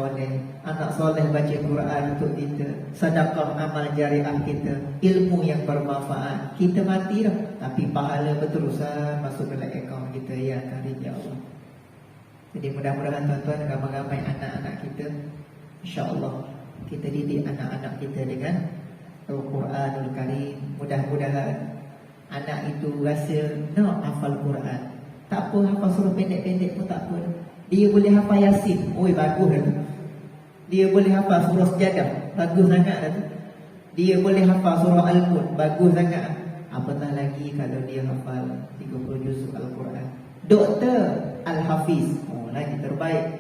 soleh baca Quran untuk kita, sedekah amal jariah kita, ilmu yang bermanfaat. Kita mati dah, tapi pahala berterusan masuk dalam akaun kita ya Karim ya Allah. Jadi mudah-mudahan tuan-tuan, ramai-ramai anak-anak kita, insya-Allah kita didik anak-anak kita dengan Al-Quranul Karim. Mudah-mudahan anak itu rasa nak hafal Quran. Tak apa, hafal surah pendek-pendek pun tak apa. Dia boleh hafal Yasin, oi bagus dah tu. Dia boleh hafal surah Sejadah, bagus sangat dah tu. Dia boleh hafal surah Al-Mulk, bagus sangat. Apatah lagi kalau dia hafal 30 juzuk Al-Quran. Doktor Al-Hafiz, lagi terbaik.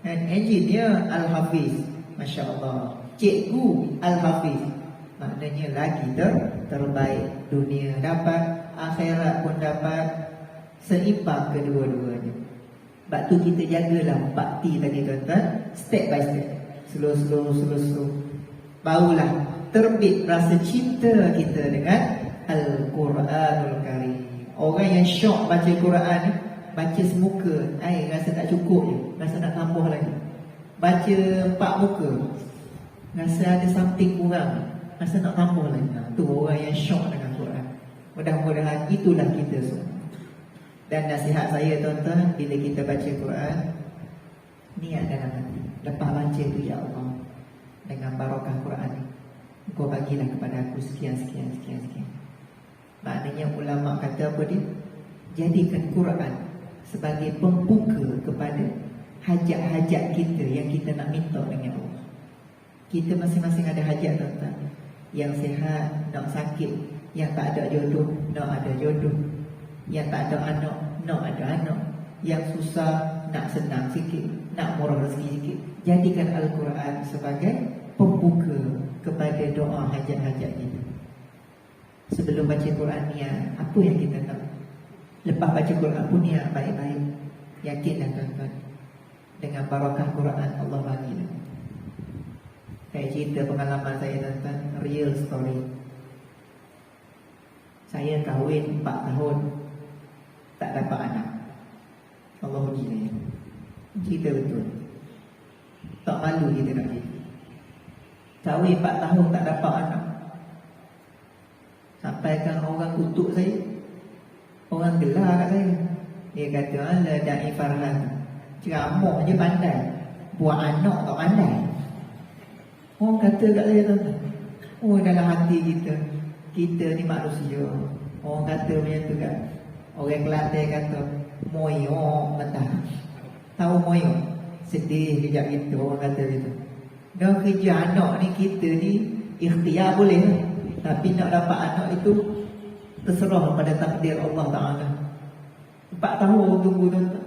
And engineer Al-Hafiz, Masya Allah. Cikgu Al-Hafiz, maknanya lagi terbaik. Dunia dapat, akhirat pun dapat, seimbang kedua-duanya. Sebab tu kita jagalah 4T tadi tuan-tuan, step by step, slow. Barulah terbit rasa cinta kita dengan Al-Quranul Karim. Orang yang syok baca Quran ni, baca semuka, rasa tak cukup je, rasa nak tambah lagi. Baca 4 muka, rasa ada something kurang, rasa nak tambah lagi. Tu orang yang syok dengan Quran. Mudah-mudahan itulah kita semua. Dan nasihat saya tuan-tuan, bila kita baca Quran, niat dalam hati, lepas baca tu, ya Allah, dengan barakah Quran ni, Engkau bagilah kepada aku sekian. Maknanya ulama kata apa dia? Jadikan Quran sebagai pembuka kepada hajat-hajat kita yang kita nak minta dengan Allah. Kita masing-masing ada hajat tuan-tuan. Yang sihat nak sakit, yang tak ada jodoh nak ada jodoh, yang tak ada anak nak ada anak, yang susah nak senang sikit, nak murah rezeki sikit. Jadikan Al-Quran sebagai pembuka kepada doa hajat-hajat kita. Sebelum baca Quran niat apa yang kita nak. Lepas baca Quran pun niat baik-baik. Yakinlah tuan-tuan, dengan barakah Quran Allah bagilah. Saya cerita pengalaman saya tuan-tuan, real story. Saya kahwin 4 tahun, tak dapat anak. Allah uji saya. Cerita betul, tak malu kita nak cerita. Kahwin 4 tahun tak dapat anak. Sampaikan orang kutuk saya, orang gelar kat saya. Dia kata, alah Da'i Farhan, ceramah je pandai, buat anak tak pandai. Orang kata kat saya tuan-tuan. Dalam hati kita ni manusia. Orang kata macam tu kan. Orang Kelantan kata moyok mentah. Tahu moyok? Sedih kejap gitu, orang kata gitu. Dah kerja anak ni, kita ni ikhtiar boleh lah. Tapi nak dapat anak itu terserah pada takdir Allah Ta'ala. 4 tahun tunggu tuan-tuan.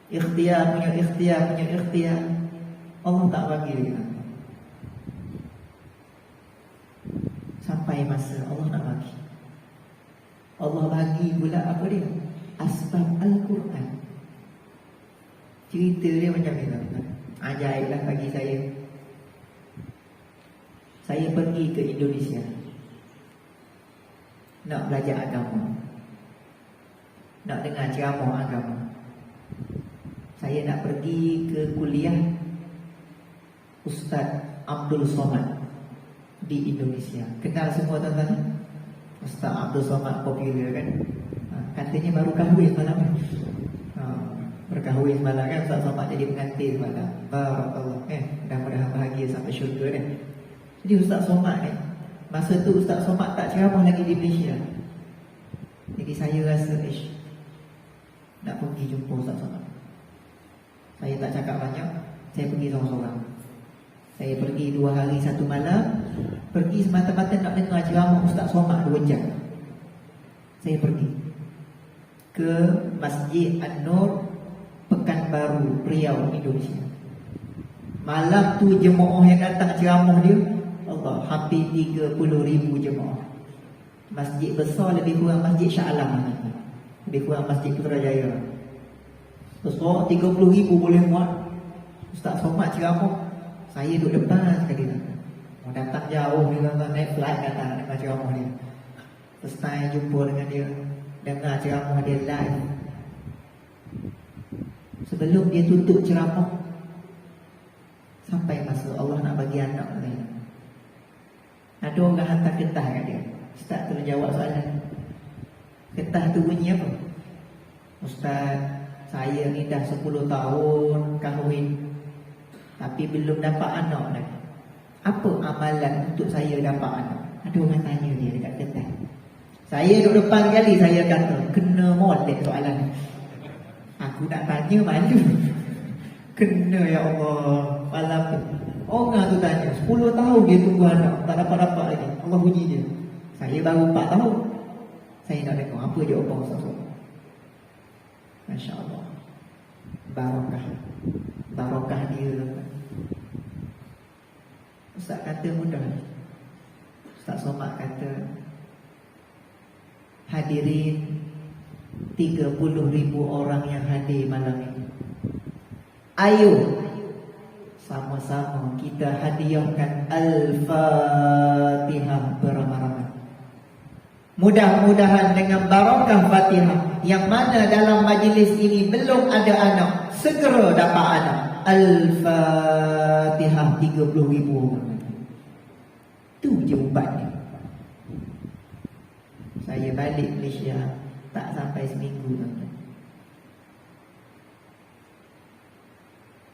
Ikhtiar punya ikhtiar, Allah tak bagi lagi. Sampai masa Allah nak bagi. Allah bagi pula apa dia? Asbab Al-Quran. Cerita dia macam ni tuan-tuan. Ajaiblah bagi saya. Saya pergi ke Indonesia nak belajar agama, nak dengar ceramah agama. Saya nak pergi ke kuliah Ustaz Abdul Somad di Indonesia. Kenal semua tuan-tuan? Ustaz Abdul Somad popular kan? Katanya baru kahwin malam ni. Berkahwin semalam kan, Ustaz Somad jadi pengantin semalam. Barakallah. Mudah-mudahan bahagia sampai syurga kan. Jadi Ustaz Somad masa tu Ustaz Somad tak ceramah lagi di Malaysia. Jadi saya rasa nak pergi jumpa Ustaz Somad. Saya tak cakap banyak, saya pergi seorang-seorang. Saya pergi 2 hari 1 malam. Pergi semata-mata nak dengar ceramah Ustaz Somad 2 jam. Saya pergi ke Masjid An-Nur, Pekanbaru, Riau, Indonesia. Malam tu jemaah yang datang ceramah dia, Allah, hampir 30,000 jemaah. Masjid besar, lebih kurang Masjid Shah Alam, lebih kurang Masjid Putrajaya. Besar, 30,000 boleh muat. Ustaz Somad ceramah, saya duduk depan sekali. Mau datang jauh dia, naik flight datang dengar ceramah dia. First time jumpa dengan dia, dengar ceramah dia live. Sebelum dia tutup ceramah, sampai masa Allah nak bagi anak lain, ada orang hantar kertas kat dia. Ustaz tolong jawab soalan. Kertas tu bunyi apa? Ustaz, saya ni dah 10 tahun kahwin, tapi belum dapat anak lagi. Apa amalan untuk saya dapat anak? Ada orang tanya dia dekat kertas. Saya duduk depan kali, saya kata, kena molek soalan ni. Aku nak tanya malu. Kena ya Allah. Malam tu Orang tu tanya 10 tahun dia tunggu anak, tak dapat-dapat lagi. Allah uji dia. Saya baru 4 tahun. Saya nak dengar apa jawapan Ustaz. Masya Allah. Barakah. Barakah dia. Ustaz kata mudah. Ustaz Somad kata, hadirin 30,000 orang yang hadir malam ini, ayo sama-sama kita hadiahkan Al-Fatihah beramai-ramai. Mudah-mudahan dengan barakah Fatihah, yang mana dalam majlis ini belum ada anak, segera dapat anak. Al-Fatihah 30,000 orang. Itu je ubatnya. Saya balik Malaysia tak sampai seminggu tuan-tuan.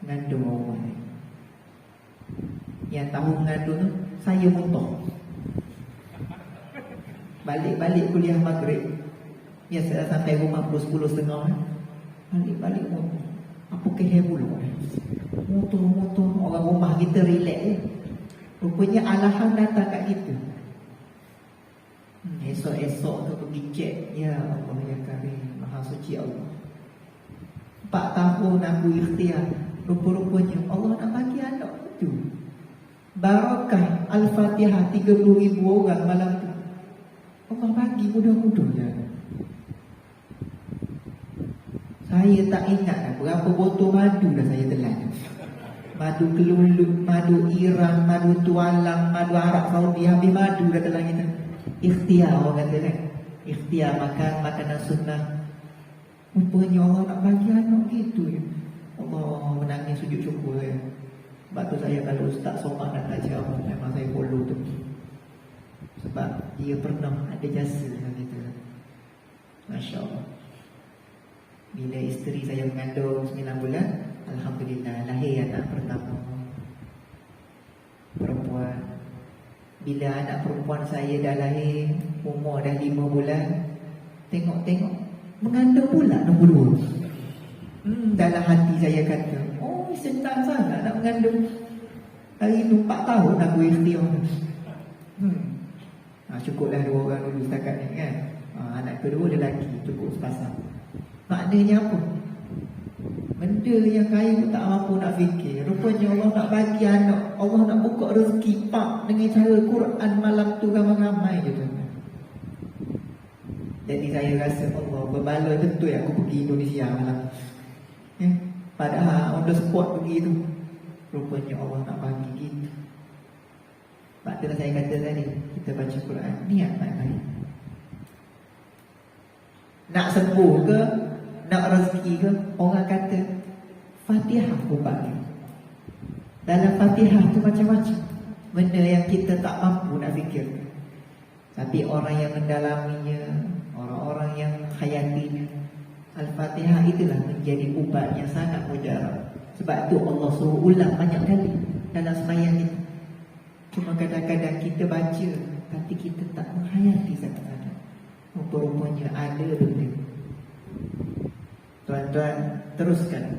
Ngandung orang. Yang tahu mengandung tu, saya muntah. Balik-balik kuliah maghrib, biasa sampai rumah pukul 10.30. Balik-balik muntah. Apa keheboh dulu? Muntah-muntah. Orang rumah kita relax. Rupanya alahan datang kat kita. Esok-esok tu pergi cek. Ya Allah ya Karim, Maha Suci Allah. 4 tahun aku ikhtiar. Rupa-rupanya Allah nak bagi anak tu. Barakah Al-Fatihah 30,000 orang malam tu. Allah bagi mudah-mudah. Saya tak ingat dah berapa botol madu dah saya telan. Madu kelulut, madu Iran, madu tualang, madu Arab Saudi. Habis madu dah telan kita. Ikhtiar orang kata kan. Ikhtiar makan makanan sunnah. Rupanya Allah nak bagi anak gitu ya. Allah menangis sujud syukur ya. Sebab tu saya kalau Ustaz Somad nak tajam, memang saya follow tu. Sebab dia pernah ada jasa dengan kita. Masya Allah. Bila isteri saya mengandung 9 bulan, alhamdulillah lahir anak pertama perempuan. Bila anak perempuan saya dah lahir, umur dah 5 bulan, tengok-tengok mengandung pula nombor 2. Dalam hati saya kata, oh senang sangat nak mengandung. Hari tu 4 tahun aku ikhtiar. Cukuplah 2 orang dulu setakat ni kan. Anak kedua lelaki, cukup sepasang. Maknanya apa? Benda yang kaya tak mampu nak fikir. Rupanya Allah nak bagi anak, Allah nak buka rezeki pak dengan cara Quran malam tu ramai-ramai je tu. Jadi saya rasa Allah berbaloi betul aku pergi Indonesia malam. Padahal on the spot pergi tu. Rupanya Allah nak bagi kita. Sebab tu saya kata tadi, kita baca Quran niat baik-baik. Nak sembuh ke, nak rezeki ke, orang kata Fatihah pun bagi. Dalam Fatihah tu macam-macam benda yang kita tak mampu nak fikir. Tapi orang yang mendalaminya, orang-orang yang hayatinya, Al-Fatihah itulah menjadi ubat yang sangat mujarab. Sebab tu Allah suruh ulang banyak kali dalam sembahyang kita. Cuma kadang-kadang kita baca, tapi kita tak menghayati sangat-sangat. Rupa-rupanya ada benda. Tuan-tuan, teruskan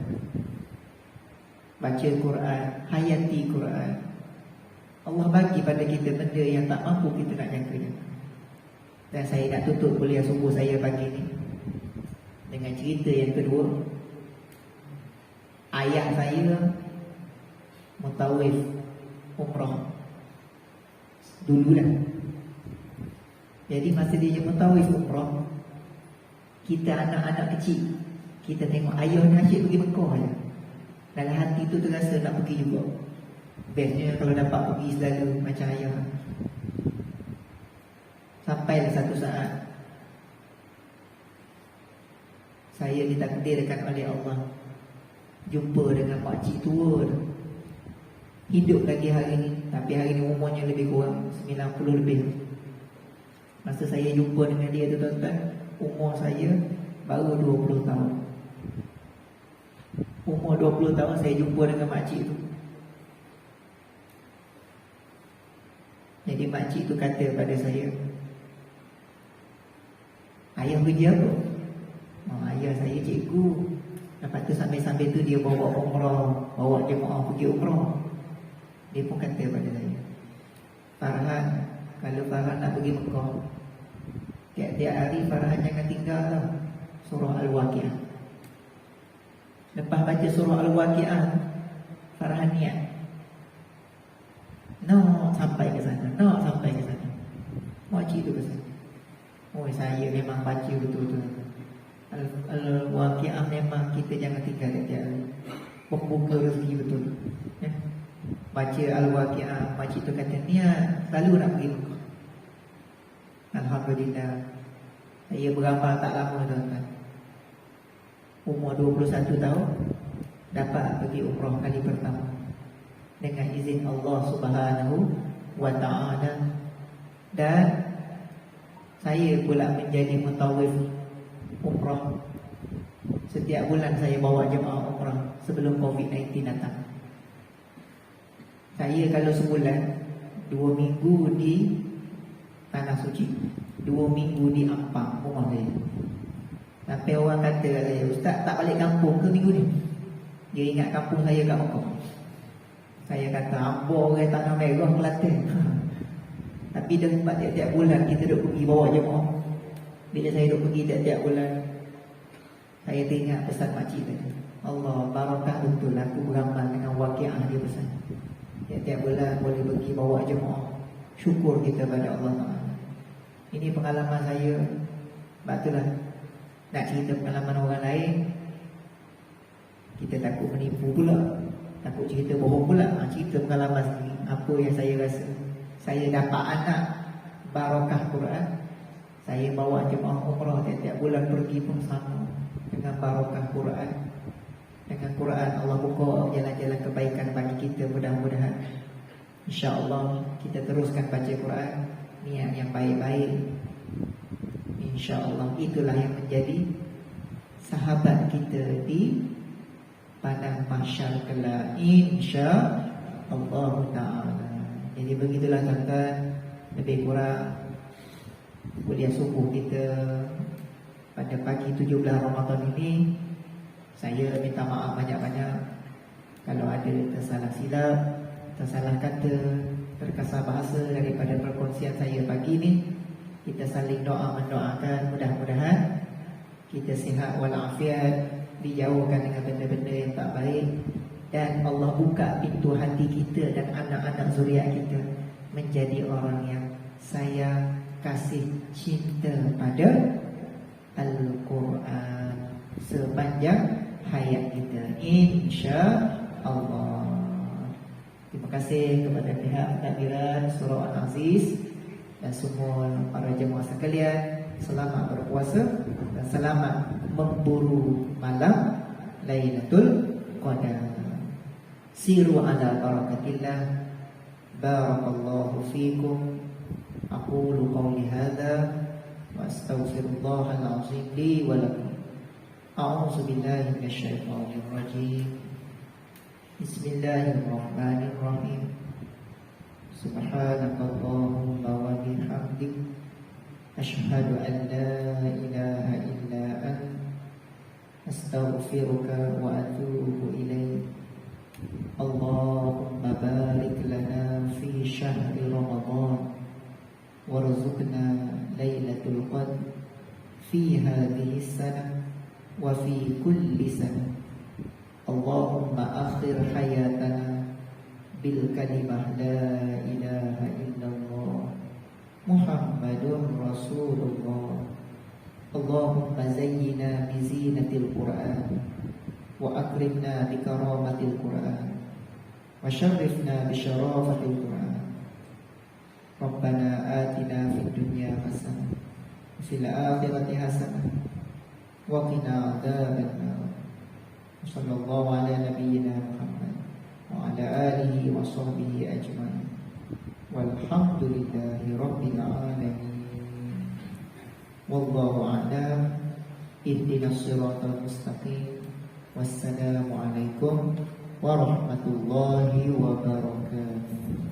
baca Quran, hayati Quran. Allah bagi pada kita benda yang tak mampu kita nak jangka. Dan saya nak tutup kuliah subuh saya pagi ni dengan cerita yang kedua. Ayah saya mutawif umrah dulu dah. Jadi masa dia mutawif umrah, kita anak-anak kecil, kita tengok ayah ni asyik pergi Mekah je. Dalam hati tu terasa nak pergi juga. Bestnya kalau dapat pergi selalu macam ayah. Sampailah satu saat saya ditakdirkan oleh Allah jumpa dengan pakcik tua tu. Hidup lagi hari ni, tapi hari ni umurnya lebih kurang 90 lebih. Masa saya jumpa dengan dia tu tuan-tuan, umur saya baru 20 tahun. Umur 20 tahun saya jumpa dengan makcik tu. Jadi makcik tu kata pada saya, ayah kerja apa? Ayah saya cikgu. Lepas tu sambil-sambil tu dia bawa umrah, bawa jemaah pergi umrah. Dia pun kata pada saya, Farhan, kalau Farhan nak pergi Mekah, tiap-tiap hari Farhan jangan tinggal tau surah Al-Waqi'ah. Lepas baca surah Al-Waqi'ah, Farhan niat sampai ke sana, sampai ke sana. Makcik tu ke sana. Oh, saya memang baca betul-betul. Al-Waqi'ah memang kita jangan tinggal tiap hari. Pembuka rezeki betul. Ya. Baca Al-Waqi'ah, makcik tu kata niat selalu nak pergi Mekah. Alhamdulillah, saya beramal tak lama tuan-tuan, umur 21 tahun dapat pergi umrah kali pertama dengan izin Allah Subhanahu wa ta'ala. Dan saya pula menjadi mutawif umrah. Setiap bulan saya bawa jemaah umrah sebelum COVID-19 datang. Saya kalau sebulan 2 minggu di Tanah Suci, 2 minggu di Ampang, rumah saya. Sampai orang kata kat saya, Ustaz tak balik kampung ke minggu ni? Dia ingat kampung saya kat Mekah. Saya kata, Ambor ke Tanah Merah, Kelantan. Tapi dah sebab tiap-tiap bulan kita duk pergi bawa jemaah. Bila saya duk pergi tiap-tiap bulan, saya teringat pesan makcik tadi. Allah, barakah betul aku beramal dengan Waqi'ah dia pesan. Tiap-tiap bulan boleh pergi bawa jemaah. Syukur kita pada Allah Ta'ala. Ini pengalaman saya. Sebab itulah nak cerita pengalaman orang lain, kita takut menipu pula, takut cerita bohong pula. Cerita pengalaman sendiri, apa yang saya rasa. Saya dapat anak barakah Quran. Saya bawa jemaah umrah tiap-tiap bulan pergi pun sama dengan barakah Quran. Dengan Quran Allah buka jalan-jalan kebaikan bagi kita. Mudah-mudahan insya-Allah kita teruskan baca Quran, niat yang baik-baik. InsyaAllah itulah yang menjadi sahabat kita di padang mahsyar kelak, insya-Allah ta'ala. Jadi begitulah tuan-tuan, lebih kurang kuliah subuh kita pada pagi 17 Ramadan ini. Saya minta maaf banyak-banyak kalau ada tersalah silap, tersalah kata, terkasar bahasa daripada perkongsian saya pagi ini. Kita saling doa mendoakan, mudah-mudahan kita sihat walafiat, dijauhkan dengan benda-benda yang tak baik, dan Allah buka pintu hati kita dan anak-anak zuriat kita menjadi orang yang sayang, kasih, cinta pada Al-Quran sepanjang hayat kita, insya-Allah. Terima kasih kepada pihak pentadbiran Surau Al-Aziz dan semua para jemaah sekalian. Selamat berpuasa dan selamat memburu malam Lailatul Qadar. Siru ala barakatillah. Barakallahu fikum. Aqulu qawli hadha wa astaghfirullahal azim li wa lakum. A'udzu billahi minasyaitonir rajim. Bismillahirrahmanirrahim. Subhanakallahumma wa bihamdik, asyhadu an la ilaha illa anta, astaghfiruka wa atubu ilaik. Allahumma barik lana fi syahri Ramadan warzuqna lailatul qadr fi hadhihi sanah wa fi kulli sanah. Allahumma akhir hayatana bil kalimah la ilaha illallah Muhammadur Rasulullah. Allahumma zayyina bi zinatil Qur'an wa akrimna bi karamatil Qur'an wa syarrifna bi syarafatil Qur'an. Rabbana atina fid dunya hasanah wa fil akhirati hasanah wa qina adzabannar. Sallallahu ala nabiyyina Muhammad wa ala alihi wa sahbihi ajma'in. Walhamdulillahi rabbil alamin. Wallahu a'lam. Ihdinas siratal mustaqim. Wassalamu alaikum warahmatullahi wabarakatuh.